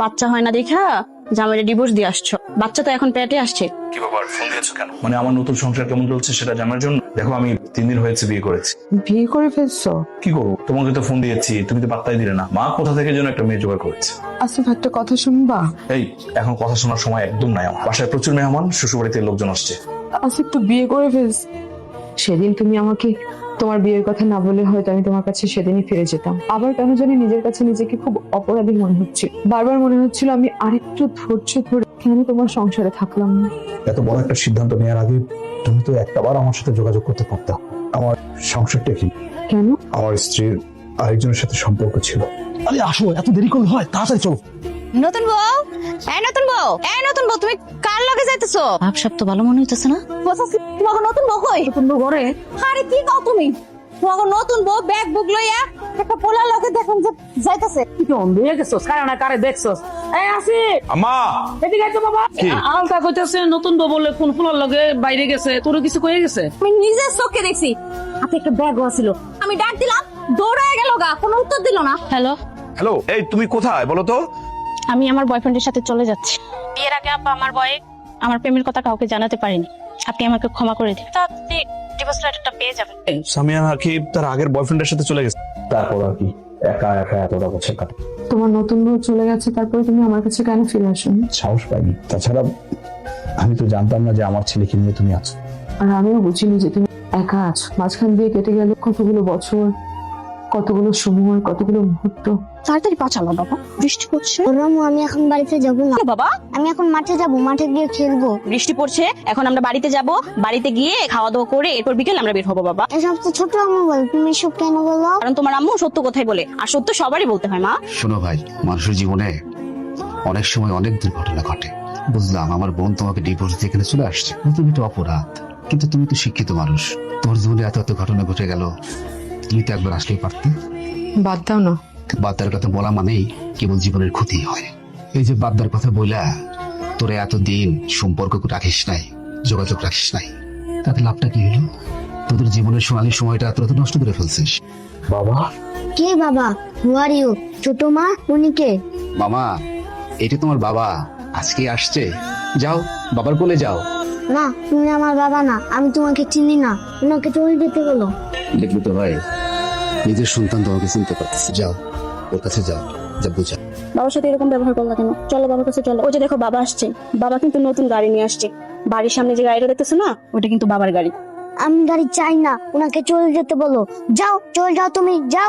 বাচ্চা হয় না দেখা জামাইরে ডিভোর্স দিয়ে আসছো, বাচ্চা তো এখন পেটে আসছে। কি ব্যাপার, ফোন দিয়েছো কেন? মানে আমার নতুন সংসার কেমন চলছে সেটা জানার জন্য। দেখো আমি 3 দিন হয়েছে বিয়ে করেছি। বিয়ে করে ফেলছো? কি করবো, তোমাকে তো ফোন দিয়েছি, তুমি তো পাত্তাই দিলে না। মা কোথা থেকে যেন একটা মেয়ে জোগাড় করেছে। আসিফ একটা কথা শুনবা? এই এখন কথা শোনার সময় একদম নাই আমার। বাসায় প্রচুর মেহমান, শ্বশুরবাড়িতে লোকজন আসছে। আসিফ তো বিয়ে করে ফেলছে। সেদিন তুমি আমাকে তোমার বিয়ের কথা না বলে হয়তো আমি তোমার কাছে সেদিনই ফিরে যেতাম। আবার কেন জানি নিজের কাছে নিজেকে খুব অপরাধী মনে হচ্ছিল। বারবার মনে হচ্ছিল আমি আরেকটু ধৈর্য ধরে কেন তোমার সংসারে থাকলাম না। এত বড় একটা সিদ্ধান্ত নেওয়ার আগে তুমি তো একটাবার আমার সাথে যোগাযোগ করতে পারতা। আমার সংসারটা কি? কেন? আমার স্ত্রীর আরেকজনের সাথে সম্পর্ক ছিল। আরে আসো, এত দেরি করলে হয়? তাড়াতাড়ি চলো। নতুন বউ, এই নতুন বউ, এই নতুন বউ, তুমি কার লগে যাইতেছো? ভাবসাব তো ভালো মনে হইতেছে না। তোমাকে নতুন বউ কই? নতুন বউ ঘরে? আরে কি কও তুমি? তোমাকে নতুন বউ ব্যাগ বুক লইয়া একটা পোলা লগে দেখুন যে যাইতেছে। কি অন্ধ হয়ে গেছস? কারণ কারে দেখছস? এই আসি আম্মা এদিকে আইতো বাবা। আলতা কইতাছে নতুন বউ বলে কোন ফুলার লগে বাইরে গেছে, তোর কিছু কয়ে গেছে? আমি নিজের চোখে দেখছি, হাতে একটা ব্যাগও ছিল। আমি ডাক দিলাম, দৌড়ায় গেল গা, কোনো উত্তর দিল না। হ্যালো, হ্যালো, এই তুমি কোথায় বলো তো? আমি আমার বয়ফ্রেন্ডের সাথে চলে যাচ্ছি। বিয়ের আগে আব্বা আমার আমার প্রেমের কথা কাউকে জানাতে পারিনি। আপনি আমাকে ক্ষমা করে দিন, তা আপনি ডিভোর্স লেটারটা পেয়ে যাবেন। সামিয়া নাকি তার আগের বয়ফ্রেন্ডের সাথে চলে গেছে। তারপর আর কি, একা একা এতটা বছর কাটে। তোমার নতুন বউ চলে গেছে, তারপরে তুমি আমার কাছে কেন ফিরে আসোনি? সাহস পাইনি। তাছাড়া আমি তো জানতাম না যে আমার ছেলেকে নিয়ে তুমি আছো। আর আমিও বুঝিনি যে তুমি একা আছো। মাঝখান দিয়ে কেটে গেল কতগুলো বছর, কতগুলো সময়, কতগুলো মুহূর্ত। তাড়াতাড়ি পাঠালো বাবা, বৃষ্টি পড়ছে। রামু, আমি এখন বাড়িতে যাবো না। বাবা, আমি এখন মাঠে যাব, মাঠে গিয়ে খেলবো। বৃষ্টি পড়ছে, এখন আমরা বাড়িতে যাব, বাড়িতে গিয়ে খাওয়া দাওয়া করে এরপর বিকেল আমরা বের হবো। বাবা, এসব তো ছোট আম্মু বল, তুমি এসব কেন বলো? কারণ তোমার আম্মু সত্য কথাই বলে, আর সত্য সবারই বলতে হয় মা। শোনো ভাই, মানুষের জীবনে অনেক সময় অনেক দুর্ঘটনা ঘটে। বুঝলাম আমার বোন তোমাকে ডিভোর্স দিয়ে এখানে চলে আসছে, তুমি এটা অপরাধ। কিন্তু তুমি তো শিক্ষিত মানুষ, তোমার জীবনে এত এত ঘটনা ঘটে গেল, তুমি তো একবার আসলেই পারতে। বাদ দাও না। বাদ্দার কথা বলা মানেই কেবল জীবনের ক্ষতি হয়। এই যে বাদ্দার কথা বইলা তোরা এতদিন সম্পর্ক রাখিস নাই, যোগাযোগ রাখিস নাই, তাতে লাভটা কি হলো? তোদের জীবনের সোনালী সময়টা তোরা তো নষ্ট করে ফেলছিস। বাবা, কে বাবা? হু আর ইউ? ছোট মা, উনি কে? মামা, এটা তোমার বাবা, আজকে আসছে। যাও বাবার কোলে যাও। না, তুমি আমার বাবা না, আমি তোমাকে চিনি না। ওনাকে চলে যেতে বলো। দেখলি তো ভাই, নিজের সন্তান তোমাকে চিনতে পারতেছে। যাও ওর কাছে যাও, যা বুঝা। বাবার সাথে এরকম ব্যবহার করলা কেন? চলো বাবার কাছে চলো। ওই যে দেখো বাবা আসছে, বাবা কিন্তু নতুন গাড়ি নিয়ে আসছে। বাড়ির সামনে যে গাড়িটা দেখতেছো না, ওটা কিন্তু বাবার গাড়ি। আমি গাড়ি চাই না, ওনাকে চলে যেতে বলো। যাও, চলে যাও, তুমি যাও।